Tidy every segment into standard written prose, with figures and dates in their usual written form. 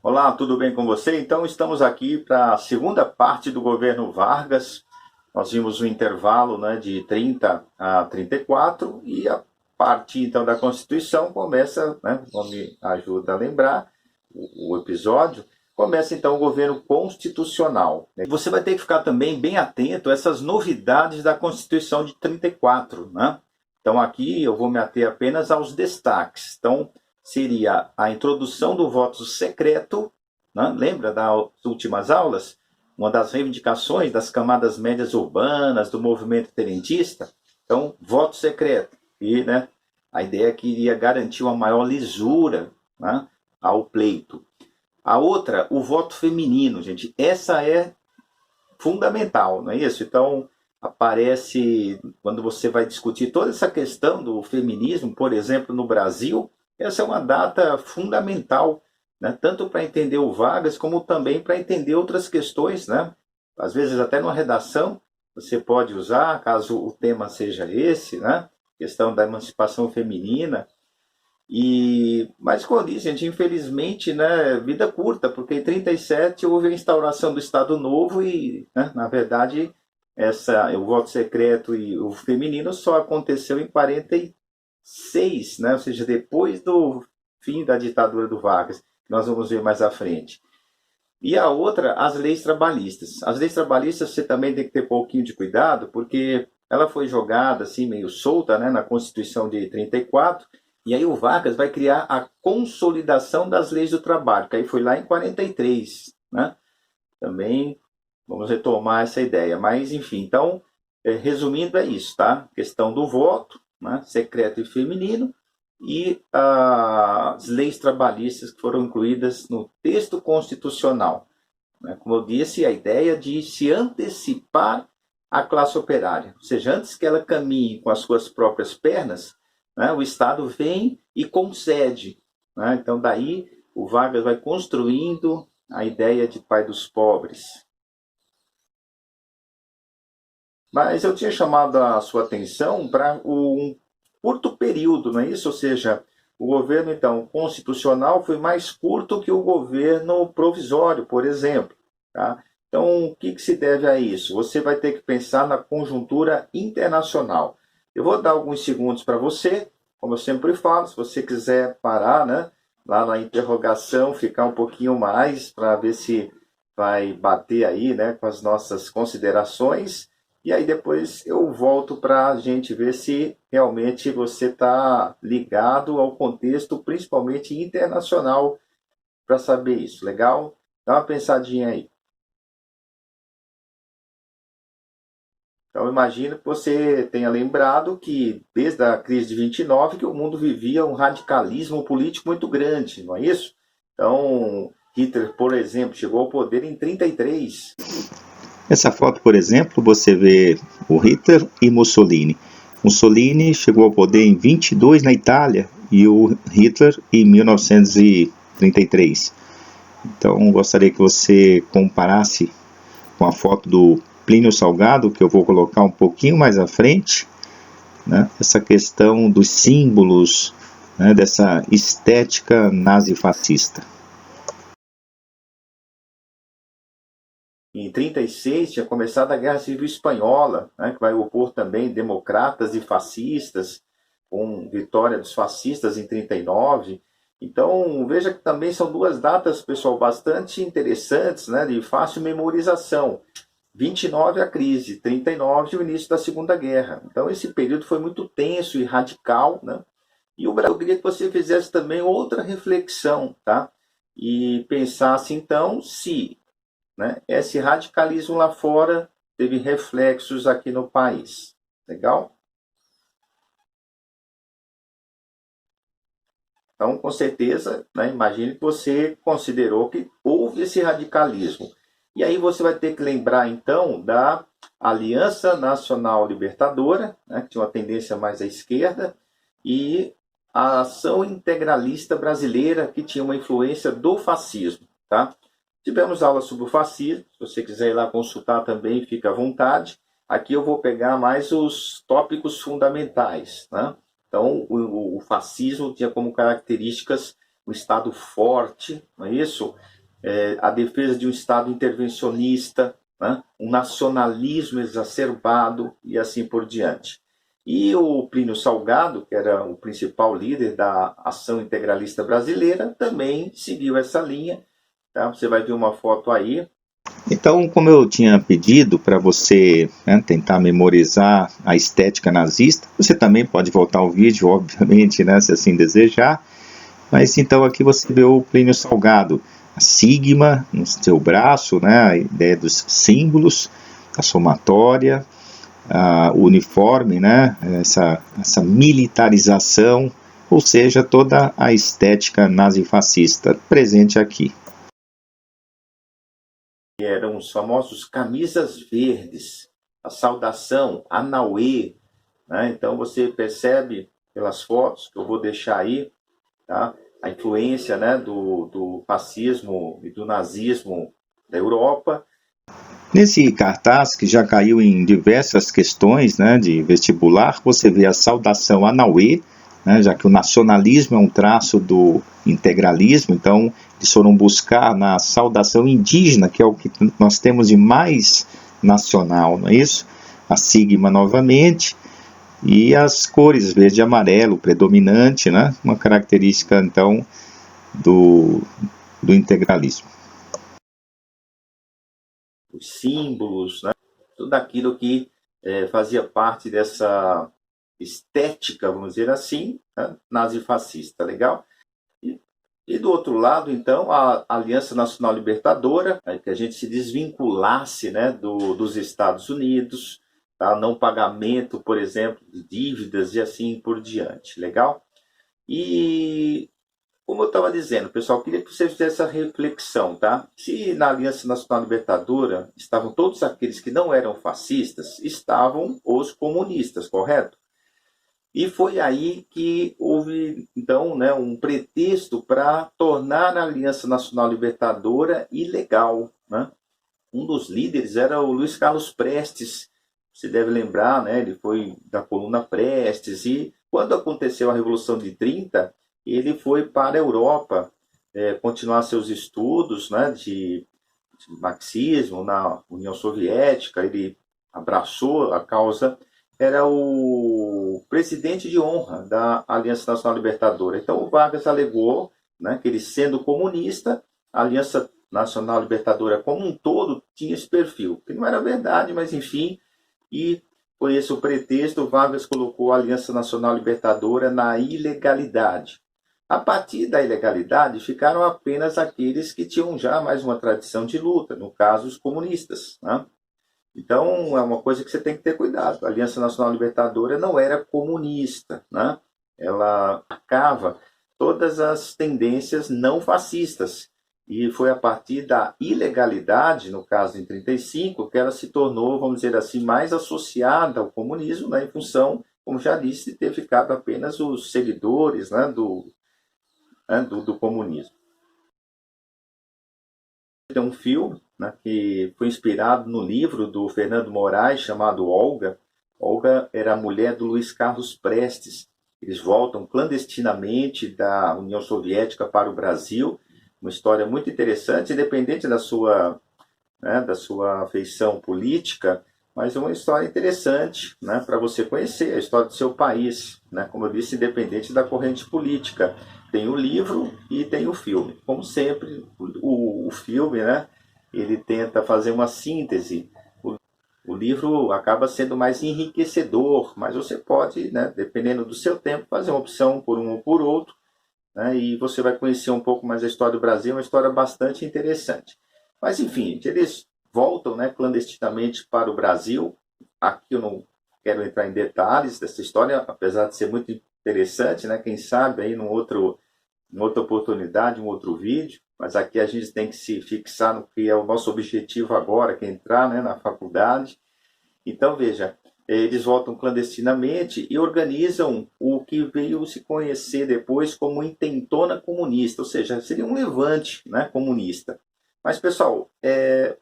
Olá, tudo bem com você? Então, estamos aqui para a segunda parte do governo Vargas. Nós vimos um intervalo, né, de 30 a 34 e a partir então da Constituição começa, né, me ajuda a lembrar o episódio, começa então o governo constitucional. Você vai ter que ficar também bem atento a essas novidades da Constituição de 34, né? Então aqui eu vou me ater apenas aos destaques. Então, seria a introdução do voto secreto, né? Lembra das últimas aulas? Uma das reivindicações das camadas médias urbanas, do movimento tenentista. Então, voto secreto. E, né, a ideia é que iria garantir uma maior lisura, né, ao pleito. A outra, o voto feminino, gente. Essa é fundamental, não é isso? Então, aparece, quando você vai discutir toda essa questão do feminismo, por exemplo, no Brasil, essa é uma data fundamental, né? Tanto para entender o Vargas, como também para entender outras questões, né? Às vezes, até numa redação, você pode usar, caso o tema seja esse, né? Questão da emancipação feminina, mas como eu disse, gente, infelizmente, né, vida curta, porque em 37 houve a instauração do Estado Novo e, né, na verdade, o voto secreto e o feminino só aconteceu em 46, né, ou seja, depois do fim da ditadura do Vargas, que nós vamos ver mais à frente. E a outra, as leis trabalhistas. As leis trabalhistas você também tem que ter um pouquinho de cuidado, porque ela foi jogada assim meio solta, né, na Constituição de 34, e aí o Vargas vai criar a consolidação das leis do trabalho, que aí foi lá em 43, né? Também vamos retomar essa ideia. Mas, enfim, então, resumindo, é isso, tá? Questão do voto, né, secreto e feminino, e as leis trabalhistas que foram incluídas no texto constitucional. Né? Como eu disse, a ideia de se antecipar à classe operária. Ou seja, antes que ela caminhe com as suas próprias pernas, né, o Estado vem e concede. Né? Então, daí, o Vargas vai construindo a ideia de pai dos pobres. Mas eu tinha chamado a sua atenção para um curto período, não é isso? Ou seja, o governo, então, constitucional foi mais curto que o governo provisório, por exemplo. Tá? Então, o que se deve a isso? Você vai ter que pensar na conjuntura internacional. Eu vou dar alguns segundos para você, como eu sempre falo, se você quiser parar, né, lá na interrogação, ficar um pouquinho mais para ver se vai bater aí, né, com as nossas considerações. E aí depois eu volto para a gente ver se realmente você está ligado ao contexto, principalmente internacional, para saber isso. Legal? Dá uma pensadinha aí. Então imagino que você tenha lembrado que desde a crise de 29 que o mundo vivia um radicalismo político muito grande, não é isso? Então Hitler, por exemplo, chegou ao poder em 33. Nessa foto, por exemplo, você vê o Hitler e Mussolini. Mussolini chegou ao poder em 22 na Itália e o Hitler em 1933. Então, gostaria que você comparasse com a foto do Plínio Salgado, que eu vou colocar um pouquinho mais à frente, né? Essa questão dos símbolos, né? Dessa estética nazifascista. Em 36 tinha começado a Guerra Civil Espanhola, né, que vai opor também democratas e fascistas, com vitória dos fascistas em 39. Então, veja que também são duas datas, pessoal, bastante interessantes, né, de fácil memorização. 29 a crise, 39 o início da Segunda Guerra. Então, esse período foi muito tenso e radical, né? E o Brasil, eu queria que você fizesse também outra reflexão, tá? E pensasse, então, se, né, esse radicalismo lá fora teve reflexos aqui no país. Legal? Então, com certeza, né, imagine que você considerou que houve esse radicalismo. E aí você vai ter que lembrar, então, da Aliança Nacional Libertadora, né, que tinha uma tendência mais à esquerda, e a Ação Integralista Brasileira, que tinha uma influência do fascismo. Tá? Tivemos aula sobre o fascismo, se você quiser ir lá consultar também, fica à vontade. Aqui eu vou pegar mais os tópicos fundamentais. Né? Então, o fascismo tinha como características um Estado forte, não é isso? A defesa de um Estado intervencionista, né? Um nacionalismo exacerbado e assim por diante. E o Plínio Salgado, que era o principal líder da ação integralista brasileira, também seguiu essa linha. Tá? Você vai ver uma foto aí. Então, como eu tinha pedido para você, né, tentar memorizar a estética nazista, você também pode voltar ao vídeo, obviamente, né, se assim desejar. Mas então aqui você vê o Plínio Salgado, a sigma no seu braço, né, a ideia dos símbolos, a somatória, o uniforme, né, essa militarização, ou seja, toda a estética nazifascista presente aqui. Eram os famosos camisas verdes, a saudação, Anauê, né? Então você percebe pelas fotos que eu vou deixar aí, tá? A influência, né, do fascismo e do nazismo da Europa. Nesse cartaz, que já caiu em diversas questões, né, de vestibular, você vê a saudação Anauê, né, já que o nacionalismo é um traço do integralismo, então eles foram buscar na saudação indígena, que é o que nós temos de mais nacional, não é isso? A sigma novamente, e as cores verde e amarelo predominante, né, uma característica então do integralismo. Os símbolos, né? Tudo aquilo que fazia parte dessa estética, vamos dizer assim, né? Nazifascista, legal? E do outro lado, então, a Aliança Nacional Libertadora, né, que a gente se desvinculasse, né, dos Estados Unidos, tá? Não pagamento, por exemplo, de dívidas e assim por diante, legal? E como eu estava dizendo, pessoal, queria que você fizesse essa reflexão, tá? Se na Aliança Nacional Libertadora estavam todos aqueles que não eram fascistas, estavam os comunistas, correto? E foi aí que houve, então, né, um pretexto para tornar a Aliança Nacional Libertadora ilegal, né? Um dos líderes era o Luiz Carlos Prestes, você deve lembrar, né? Ele foi da coluna Prestes, e quando aconteceu a Revolução de 30, ele foi para a Europa continuar seus estudos, né, de marxismo na União Soviética, ele abraçou a causa, era o presidente de honra da Aliança Nacional Libertadora. Então o Vargas alegou, né, que ele sendo comunista, a Aliança Nacional Libertadora como um todo tinha esse perfil, que não era verdade, mas enfim, e foi esse o pretexto. O Vargas colocou a Aliança Nacional Libertadora na ilegalidade. A partir da ilegalidade ficaram apenas aqueles que tinham já mais uma tradição de luta, no caso os comunistas, né? Então é uma coisa que você tem que ter cuidado. A Aliança Nacional Libertadora não era comunista, né? Ela marcava todas as tendências não fascistas. E foi a partir da ilegalidade, no caso em 35, que ela se tornou, vamos dizer assim, mais associada ao comunismo, né, em função, como já disse, de ter ficado apenas os seguidores, né, do comunismo. Tem um filme, né, que foi inspirado no livro do Fernando Moraes, chamado Olga. Olga era a mulher do Luiz Carlos Prestes. Eles voltam clandestinamente da União Soviética para o Brasil. Uma história muito interessante, independente da sua, né, da sua afeição política, mas é uma história interessante, né, para você conhecer a história do seu país, né, como eu disse, independente da corrente política. Tem o livro e tem o filme. Como sempre, o filme, né, ele tenta fazer uma síntese. O livro acaba sendo mais enriquecedor, mas você pode, né, dependendo do seu tempo, fazer uma opção por um ou por outro, né, e você vai conhecer um pouco mais a história do Brasil, uma história bastante interessante. Mas, enfim, eles voltam, né, clandestinamente para o Brasil. Aqui eu não quero entrar em detalhes dessa história, apesar de ser muito interessante, né? Quem sabe aí em outra oportunidade, um outro vídeo, mas aqui a gente tem que se fixar no que é o nosso objetivo agora, que é entrar, né, na faculdade. Então, veja, eles voltam clandestinamente e organizam o que veio se conhecer depois como intentona comunista, ou seja, seria um levante, né, comunista. Mas, pessoal,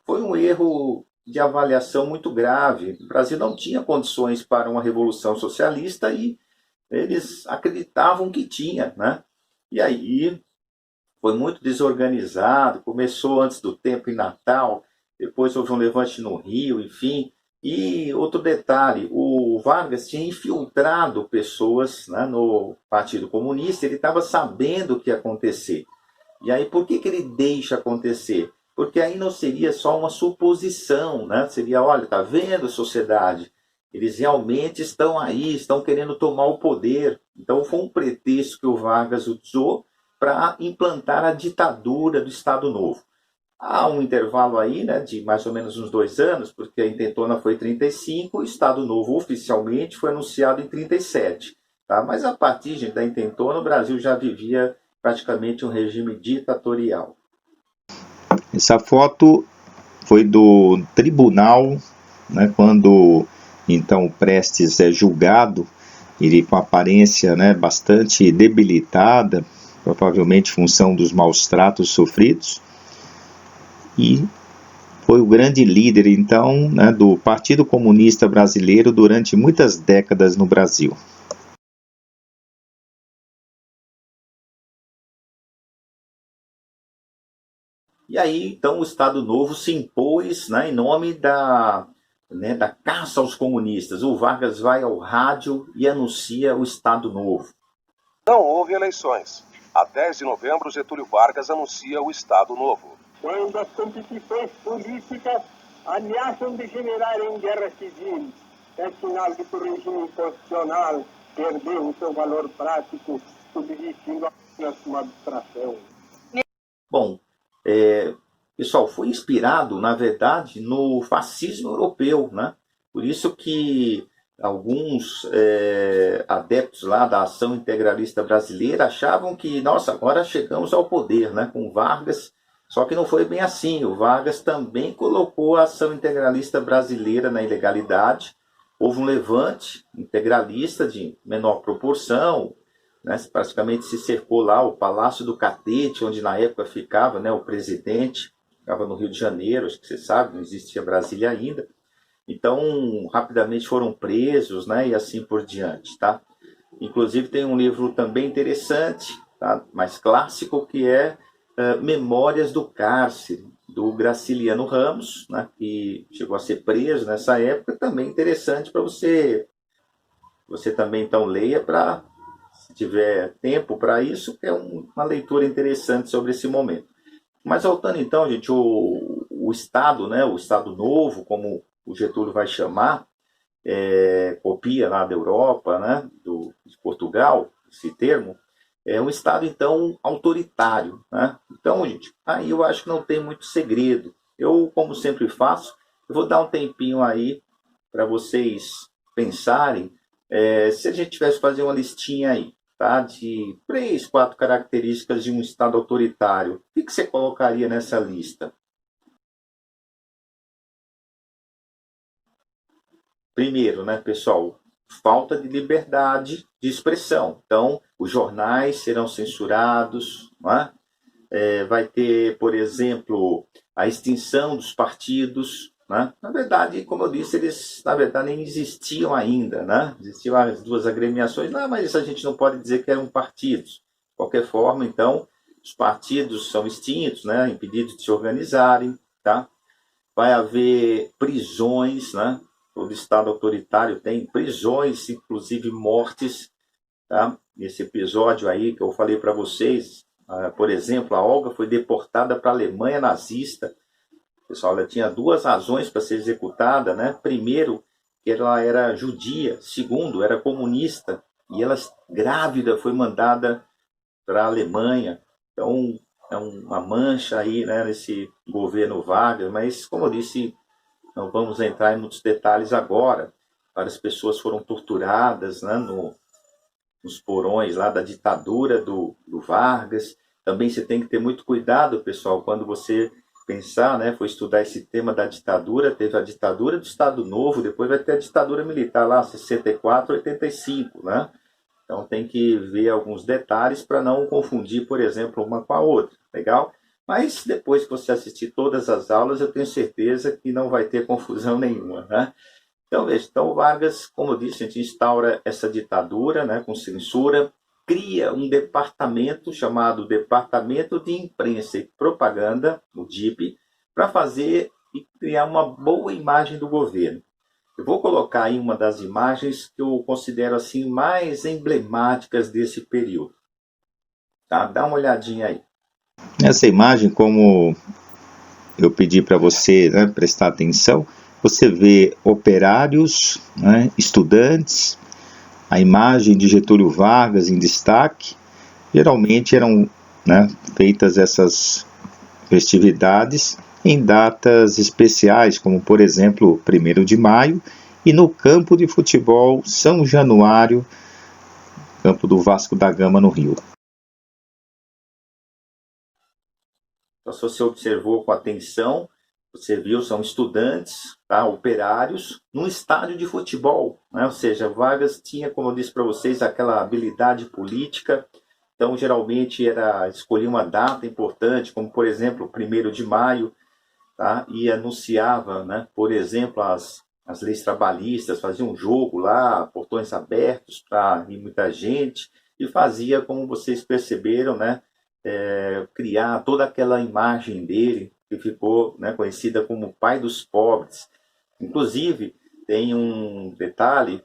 foi um erro de avaliação muito grave. O Brasil não tinha condições para uma revolução socialista e eles acreditavam que tinha, né? E aí foi muito desorganizado, começou antes do tempo em Natal, depois houve um levante no Rio, enfim. E outro detalhe, o Vargas tinha infiltrado pessoas, né, no Partido Comunista, ele estava sabendo o que ia acontecer. E aí, por que ele deixa acontecer? Porque aí não seria só uma suposição, né? Seria, olha, tá vendo, sociedade? Eles realmente estão aí, estão querendo tomar o poder. Então foi um pretexto que o Vargas usou para implantar a ditadura do Estado Novo. Há um intervalo aí, né, de mais ou menos uns 2 anos, porque a intentona foi em 35, o Estado Novo oficialmente foi anunciado em 37. Tá? Mas a partir, gente, da intentona, o Brasil já vivia praticamente um regime ditatorial. Essa foto foi do tribunal, né, quando então Prestes é julgado, ele com aparência, né, bastante debilitada, provavelmente em função dos maus tratos sofridos, e foi o grande líder, então, né, do Partido Comunista Brasileiro durante muitas décadas no Brasil. E aí, então, o Estado Novo se impôs, né, em nome da caça aos comunistas. O Vargas vai ao rádio e anuncia o Estado Novo. Não houve eleições. A 10 de novembro, Getúlio Vargas anuncia o Estado Novo. Quando as competições políticas ameaçam degenerar em guerra civil, é sinal de que o regime constitucional perdeu o seu valor prático, subsistindo apenas uma abstração. Bom, pessoal, foi inspirado, na verdade, no fascismo europeu, né? Por isso que alguns adeptos lá da ação integralista brasileira achavam que, nossa, agora chegamos ao poder, né? Com Vargas. Só que não foi bem assim. O Vargas também colocou a ação integralista brasileira na ilegalidade. Houve um levante integralista de menor proporção, né? Praticamente se cercou lá o Palácio do Catete, onde na época ficava, né, o presidente, ficava no Rio de Janeiro, acho que você sabe, não existia Brasília ainda. Então, rapidamente foram presos, né, e assim por diante, tá? Inclusive tem um livro também interessante, tá, mais clássico, que é Memórias do Cárcere, do Graciliano Ramos, né, que chegou a ser preso nessa época, também interessante para você também então leia, para, se tiver tempo para isso, que é uma leitura interessante sobre esse momento. Mas voltando então, gente, o Estado, né, o Estado Novo, como o Getúlio vai chamar, copia lá da Europa, né, de Portugal, esse termo, é um Estado, então, autoritário, né? Então, gente, aí eu acho que não tem muito segredo. Eu, como sempre faço, eu vou dar um tempinho aí para vocês pensarem, se a gente tivesse que fazer uma listinha aí, tá, de 3, 4 características de um Estado autoritário, o que você colocaria nessa lista? Primeiro, né, pessoal, falta de liberdade de expressão. Então, os jornais serão censurados, não é? Vai ter, por exemplo, a extinção dos partidos, né? Na verdade, como eu disse, eles na verdade nem existiam ainda, né? Existiam as duas agremiações, não, mas isso a gente não pode dizer que eram partidos. De qualquer forma, então, os partidos são extintos, né? Impedidos de se organizarem, tá? Vai haver prisões, né? Todo Estado autoritário tem prisões, inclusive mortes, tá? Nesse episódio aí que eu falei para vocês, por exemplo, a Olga foi deportada para a Alemanha nazista. Pessoal, ela tinha 2 razões para ser executada, né? Primeiro, que ela era judia. Segundo, era comunista. E ela, grávida, foi mandada para a Alemanha. Então, é uma mancha aí, né, nesse governo Vargas. Mas, como eu disse, não vamos entrar em muitos detalhes agora. Várias pessoas foram torturadas, né, nos porões lá da ditadura do Vargas. Também você tem que ter muito cuidado, pessoal, quando você pensar, né, for estudar esse tema da ditadura. Teve a ditadura do Estado Novo, depois vai ter a ditadura militar lá, 64, 85, né? Então tem que ver alguns detalhes para não confundir, por exemplo, uma com a outra, legal? Mas depois que você assistir todas as aulas, eu tenho certeza que não vai ter confusão nenhuma, né? Então, veja, então o Vargas, como eu disse, a gente instaura essa ditadura, né, com censura, cria um departamento chamado Departamento de Imprensa e Propaganda, o DIP, para fazer e criar uma boa imagem do governo. Eu vou colocar aí uma das imagens que eu considero assim mais emblemáticas desse período. Tá? Dá uma olhadinha aí. Essa imagem, como eu pedi para você, né, prestar atenção, você vê operários, né, estudantes, a imagem de Getúlio Vargas em destaque. Geralmente eram, né, feitas essas festividades em datas especiais, como por exemplo 1º de maio, e no campo de futebol São Januário, campo do Vasco da Gama, no Rio. Então, se você observou com atenção, você viu, são estudantes, tá, operários, num estádio de futebol, né? Ou seja, Vargas tinha, como eu disse para vocês, aquela habilidade política. Então, geralmente, era escolher uma data importante, como, por exemplo, 1º de maio, tá? E anunciava, né, por exemplo, as leis trabalhistas, fazia um jogo lá, portões abertos para ir muita gente, e fazia, como vocês perceberam, né, criar toda aquela imagem dele, que ficou, né, conhecida como o pai dos pobres. Inclusive, tem um detalhe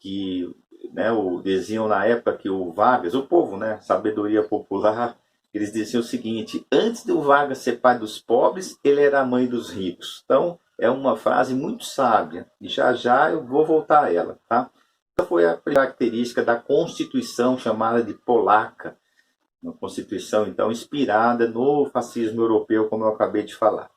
que, né, diziam na época que o Vargas, o povo, né, sabedoria popular, eles diziam o seguinte: antes do Vargas ser pai dos pobres, ele era a mãe dos ricos. Então, é uma frase muito sábia, e já já eu vou voltar a ela, tá? Essa foi a característica da Constituição chamada de polaca, uma Constituição, então, inspirada no fascismo europeu, como eu acabei de falar.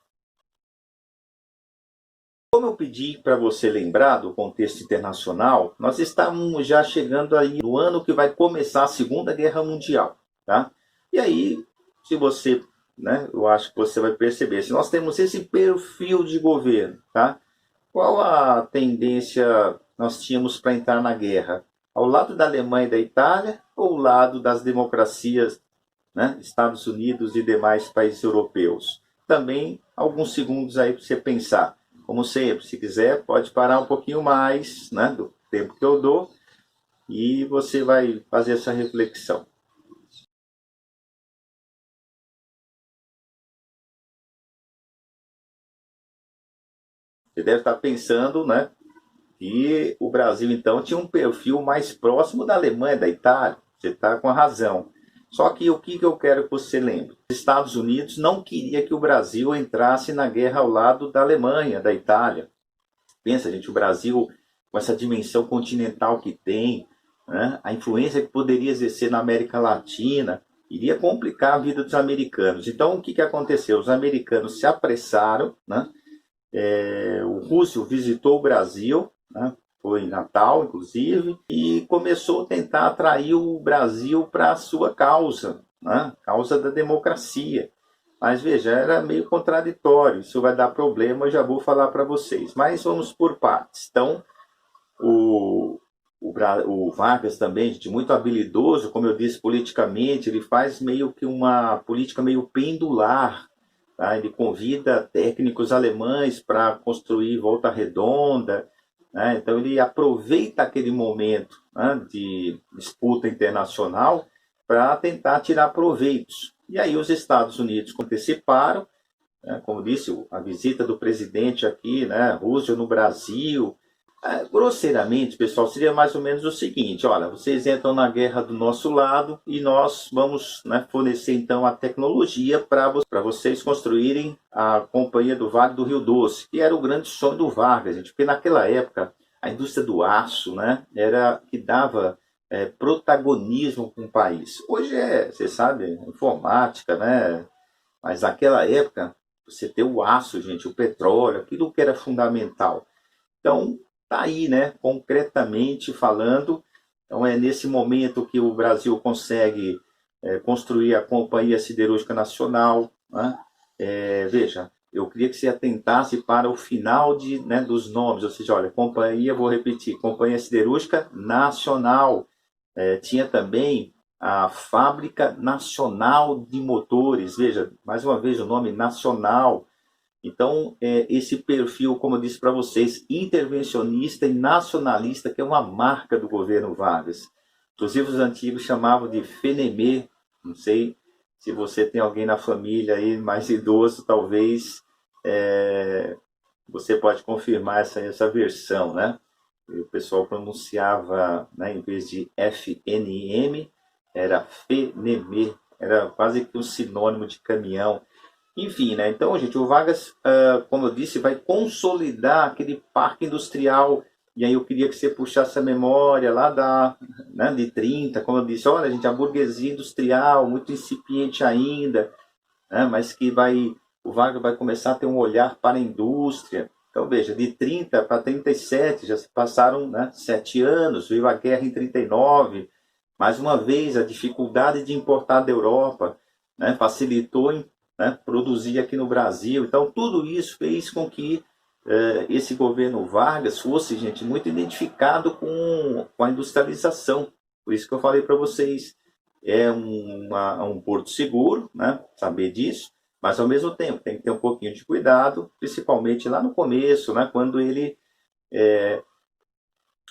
Como eu pedi para você lembrar do contexto internacional, nós estamos já chegando aí no ano que vai começar a Segunda Guerra Mundial, tá? E aí, se você, né, eu acho que você vai perceber, se nós temos esse perfil de governo, tá? Qual a tendência nós tínhamos para entrar na guerra? Ao lado da Alemanha e da Itália ou ao lado das democracias, né, Estados Unidos e demais países europeus? Também alguns segundos aí para você pensar. Como sempre, se quiser, pode parar um pouquinho mais, né, do tempo que eu dou, e você vai fazer essa reflexão. Você deve estar pensando, né, que o Brasil, então, tinha um perfil mais próximo da Alemanha, da Itália. Você está com a razão. Só que o que eu quero que você lembre? Os Estados Unidos não queria que o Brasil entrasse na guerra ao lado da Alemanha, da Itália. Pensa, gente, o Brasil, com essa dimensão continental que tem, né, a influência que poderia exercer na América Latina, iria complicar a vida dos americanos. Então, o que aconteceu? Os americanos se apressaram, né? O Roosevelt visitou o Brasil, né, foi em Natal, inclusive, e começou a tentar atrair o Brasil para a sua causa, né, causa da democracia. Mas veja, era meio contraditório, isso vai dar problema, eu já vou falar para vocês. Mas vamos por partes. Então, o Vargas também, gente, muito habilidoso, como eu disse, politicamente, ele faz meio que uma política meio pendular. Tá? Ele convida técnicos alemães para construir Volta Redonda, né? Então ele aproveita aquele momento, né, de disputa internacional para tentar tirar proveitos. E aí os Estados Unidos anteciparam, né, como disse, a visita do presidente aqui, né, Roosevelt no Brasil. Grosseiramente, pessoal, seria mais ou menos o seguinte: olha, vocês entram na guerra do nosso lado e nós vamos, né, fornecer então a tecnologia para vocês construírem a Companhia do Vale do Rio Doce, que era o grande sonho do Vargas, gente, porque naquela época a indústria do aço, né, era que dava protagonismo para um país. Hoje você sabe, informática, né, mas naquela época você ter o aço, gente, o petróleo, aquilo que era fundamental. Então, está aí, né, concretamente falando. Então, é nesse momento que o Brasil consegue construir a Companhia Siderúrgica Nacional, né? Veja, eu queria que você atentasse para o final né, dos nomes, ou seja, olha, companhia, vou repetir, Companhia Siderúrgica Nacional. Tinha também a Fábrica Nacional de Motores, veja, mais uma vez o nome nacional. Então, esse perfil, como eu disse para vocês, intervencionista e nacionalista, que é uma marca do governo Vargas. Inclusive os antigos chamavam de Fenemê. Não sei se você tem alguém na família aí mais idoso, talvez você pode confirmar essa versão, né? O pessoal pronunciava, né, em vez de FNM, era Fenemê, era quase que um sinônimo de caminhão. Enfim, né? Então, gente, o Vargas, como eu disse, vai consolidar aquele parque industrial. E aí eu queria que você puxasse a memória lá né, de 30, como eu disse, olha, gente, a burguesia industrial, muito incipiente ainda, né, mas que o Vargas vai começar a ter um olhar para a indústria. Então, veja, de 30 para 37, já se passaram, né, 7 anos, veio a guerra em 39, mais uma vez, a dificuldade de importar da Europa, né, facilitou, né, produzir aqui no Brasil. Então, tudo isso fez com que esse governo Vargas fosse, gente, muito identificado com a industrialização. Por isso que eu falei para vocês, é um porto seguro, né, saber disso, mas ao mesmo tempo tem que ter um pouquinho de cuidado, principalmente lá no começo, né, quando ele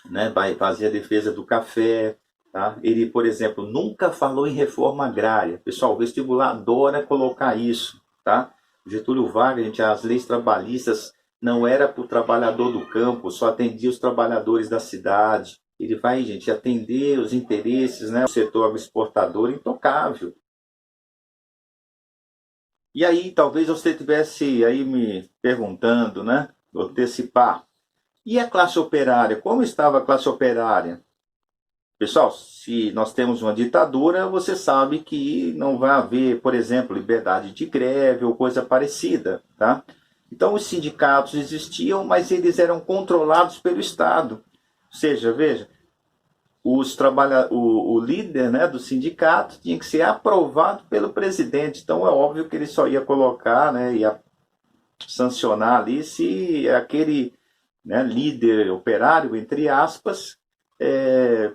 né, vai fazer a defesa do café. Tá? Ele, por exemplo, nunca falou em reforma agrária. Pessoal, o vestibular adora colocar isso. Tá? Getúlio Vargas, gente, as leis trabalhistas não era para o trabalhador do campo, só atendia os trabalhadores da cidade. Ele vai, gente, atender os interesses, né, do setor agroexportador intocável. E aí, talvez você estivesse aí me perguntando, né, vou antecipar, e a classe operária? Como estava a classe operária? Pessoal, se nós temos uma ditadura, você sabe que não vai haver, por exemplo, liberdade de greve ou coisa parecida, tá? Então, os sindicatos existiam, mas eles eram controlados pelo Estado. Ou seja, veja, o líder, né, do sindicato tinha que ser aprovado pelo presidente. Então, é óbvio que ele só ia colocar, né, ia sancionar ali se aquele, né, líder operário, entre aspas,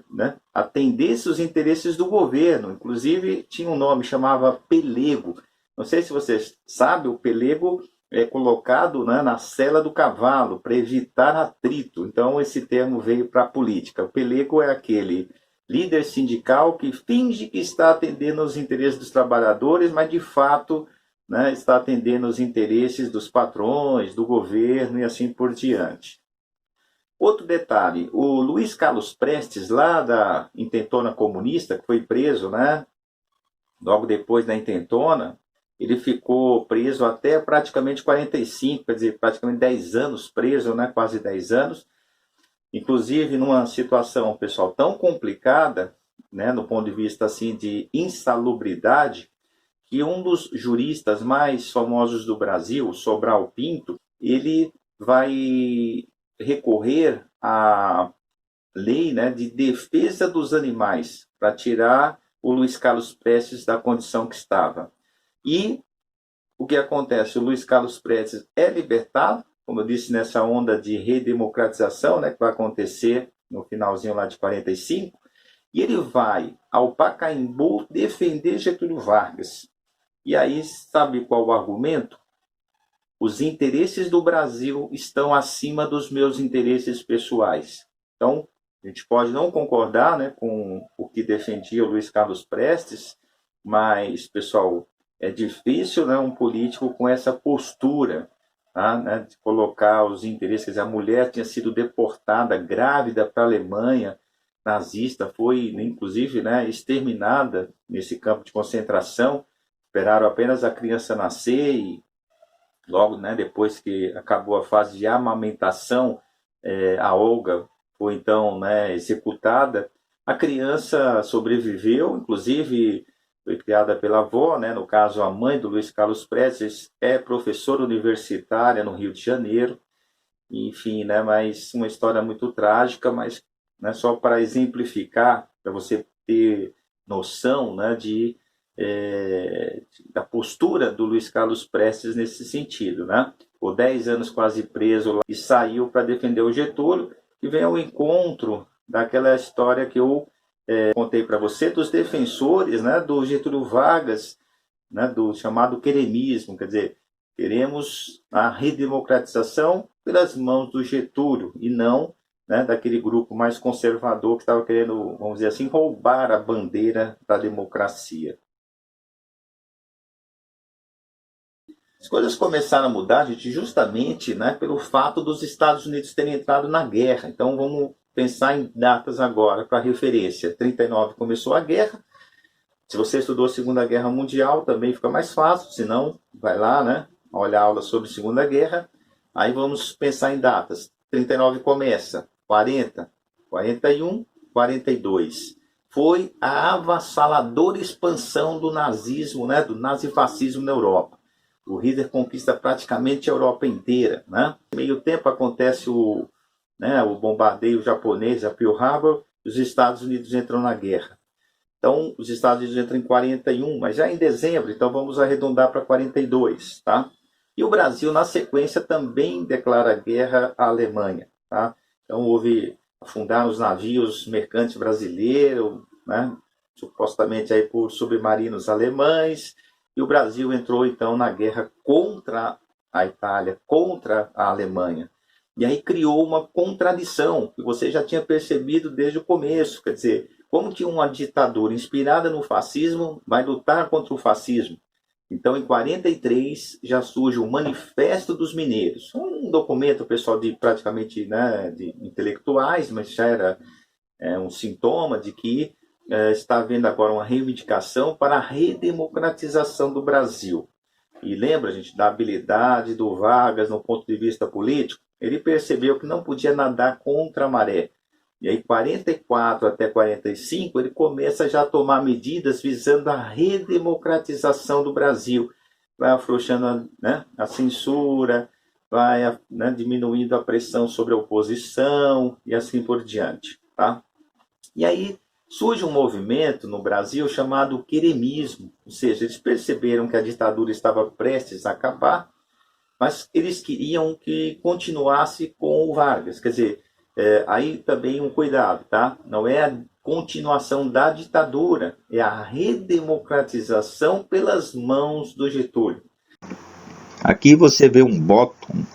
né, atendesse os interesses do governo. Inclusive, tinha um nome, chamava pelego. Não sei se vocês sabem, o pelego é colocado, né, na sela do cavalo para evitar atrito. Então, esse termo veio para a política. O pelego é aquele líder sindical que finge que está atendendo os interesses dos trabalhadores, mas de fato, né, está atendendo os interesses dos patrões, do governo e assim por diante. Outro detalhe, o Luiz Carlos Prestes, lá da intentona comunista, que foi preso, né, logo depois da intentona, ele ficou preso até praticamente 45, quer dizer, praticamente 10 anos preso, né, quase 10 anos, inclusive numa situação, pessoal, tão complicada, né, no ponto de vista assim, de insalubridade, que um dos juristas mais famosos do Brasil, Sobral Pinto, ele vai recorrer à lei, né, de defesa dos animais para tirar o Luiz Carlos Prestes da condição que estava. E o que acontece? O Luiz Carlos Prestes é libertado, como eu disse, nessa onda de redemocratização, né, que vai acontecer no finalzinho lá de 45, e ele vai ao Pacaembu defender Getúlio Vargas. E aí, sabe qual o argumento? Os interesses do Brasil estão acima dos meus interesses pessoais. Então, a gente pode não concordar, né, com o que defendia o Luiz Carlos Prestes, mas, pessoal, é difícil, né, um político com essa postura, tá, né, de colocar os interesses. Quer dizer, a mulher tinha sido deportada grávida para a Alemanha nazista, foi, inclusive, né, exterminada nesse campo de concentração. Esperaram apenas a criança nascer e logo, né, depois que acabou a fase de amamentação, a Olga foi então, né, executada. A criança sobreviveu, inclusive foi criada pela avó, né, no caso a mãe do Luiz Carlos Prestes é professora universitária no Rio de Janeiro. Enfim, né, mas uma história muito trágica, mas, né, só para exemplificar, para você ter noção, né, da postura do Luiz Carlos Prestes nesse sentido, né? Ficou 10 anos quase preso lá, e saiu para defender o Getúlio, e vem ao encontro daquela história que eu contei para você, dos defensores, né, do Getúlio Vargas, né, do chamado queremismo, quer dizer, queremos a redemocratização pelas mãos do Getúlio e não né, daquele grupo mais conservador que estava querendo, vamos dizer assim, roubar a bandeira da democracia. As coisas começaram a mudar, gente, justamente, né, pelo fato dos Estados Unidos terem entrado na guerra. Então vamos pensar em datas agora para referência. 39 começou a guerra. Se você estudou a Segunda Guerra Mundial, também fica mais fácil. Se não, vai lá, né, olha a aula sobre a Segunda Guerra. Aí vamos pensar em datas. 39 começa, 40, 41, 42. Foi a avassaladora expansão do nazismo, né, do nazifascismo na Europa. O Hitler conquista praticamente a Europa inteira, né? Em meio tempo acontece o bombardeio japonês, a Pearl Harbor, e os Estados Unidos entram na guerra. Então, os Estados Unidos entram em 41, mas já em dezembro, então vamos arredondar para 42, tá? E o Brasil, na sequência, também declara guerra à Alemanha, tá? Então, afundaram os navios mercantes brasileiros, né? Supostamente aí por submarinos alemães, e o Brasil entrou, então, na guerra contra a Itália, contra a Alemanha. E aí criou uma contradição, que você já tinha percebido desde o começo. Quer dizer, como que uma ditadura inspirada no fascismo vai lutar contra o fascismo? Então, em 43, já surge o Manifesto dos Mineiros. Um documento, pessoal, de praticamente, né, de intelectuais, mas já era um sintoma de que está havendo agora uma reivindicação para a redemocratização do Brasil. E lembra, gente, da habilidade do Vargas no ponto de vista político? Ele percebeu que não podia nadar contra a maré. E aí, 44 até 45, ele começa já a tomar medidas visando a redemocratização do Brasil. Vai afrouxando, né, a censura, vai, né, diminuindo a pressão sobre a oposição e assim por diante. Tá? E aí, surge um movimento no Brasil chamado queremismo, ou seja, eles perceberam que a ditadura estava prestes a acabar, mas eles queriam que continuasse com o Vargas. Quer dizer, aí também um cuidado, tá? Não é a continuação da ditadura, é a redemocratização pelas mãos do Getúlio. Aqui você vê um bottom.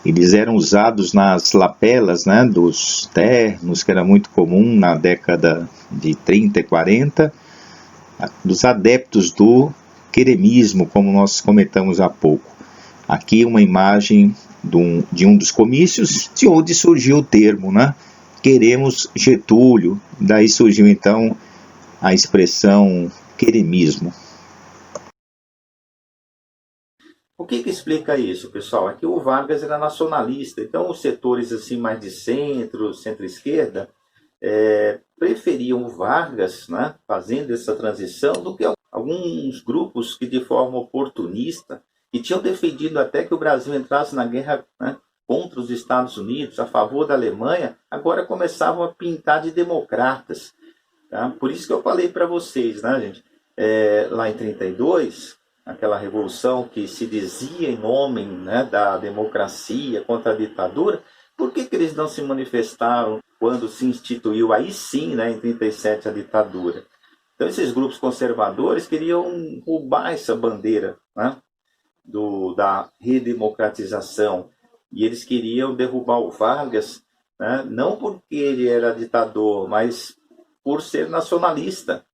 Eles eram usados nas lapelas, né, dos ternos, que era muito comum na década de 30 e 40, dos adeptos do queremismo, como nós comentamos há pouco. Aqui uma imagem de um dos comícios, de onde surgiu o termo, né, queremos Getúlio, daí surgiu então a expressão queremismo. O que explica isso, pessoal? É que o Vargas era nacionalista, então os setores assim mais de centro-esquerda, preferiam o Vargas, né, fazendo essa transição, do que alguns grupos que de forma oportunista, e tinham defendido até que o Brasil entrasse na guerra, né, contra os Estados Unidos, a favor da Alemanha, agora começavam a pintar de democratas. Tá? Por isso que eu falei para vocês, né, gente, lá em 32... aquela revolução que se dizia em nome, né, da democracia contra a ditadura, por que eles não se manifestaram quando se instituiu, aí sim, né, em 37, a ditadura? Então esses grupos conservadores queriam roubar essa bandeira, né, da redemocratização, e eles queriam derrubar o Vargas, né, não porque ele era ditador, mas por ser nacionalista.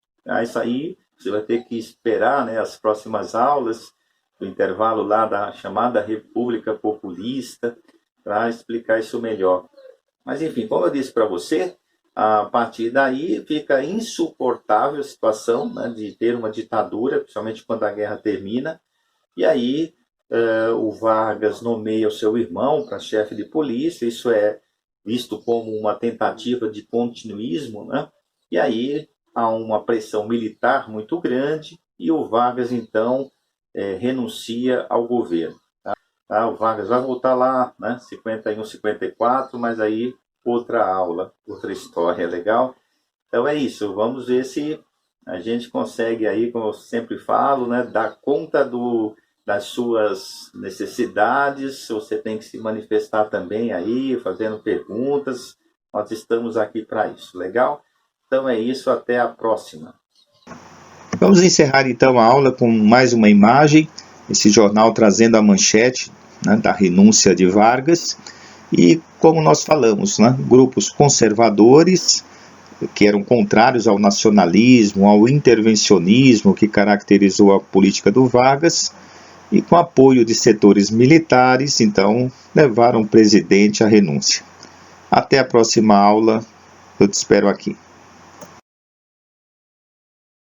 Isso aí você vai ter que esperar, né, as próximas aulas, do intervalo lá da chamada República Populista, para explicar isso melhor. Mas, enfim, como eu disse para você, a partir daí fica insuportável a situação, né, de ter uma ditadura, principalmente quando a guerra termina, e aí o Vargas nomeia o seu irmão para chefe de polícia, isso é visto como uma tentativa de continuismo, né, e aí há uma pressão militar muito grande e o Vargas, então, renuncia ao governo. Tá? O Vargas vai voltar lá, né, 51, 54, mas aí outra aula, outra história, legal? Então é isso, vamos ver se a gente consegue aí, como eu sempre falo, né, dar conta das suas necessidades. Você tem que se manifestar também aí, fazendo perguntas, nós estamos aqui para isso, legal? Então é isso, até a próxima. Vamos encerrar então a aula com mais uma imagem, esse jornal trazendo a manchete, né, da renúncia de Vargas. E como nós falamos, né, grupos conservadores, que eram contrários ao nacionalismo, ao intervencionismo que caracterizou a política do Vargas, e com apoio de setores militares, então, levaram o presidente à renúncia. Até a próxima aula, eu te espero aqui.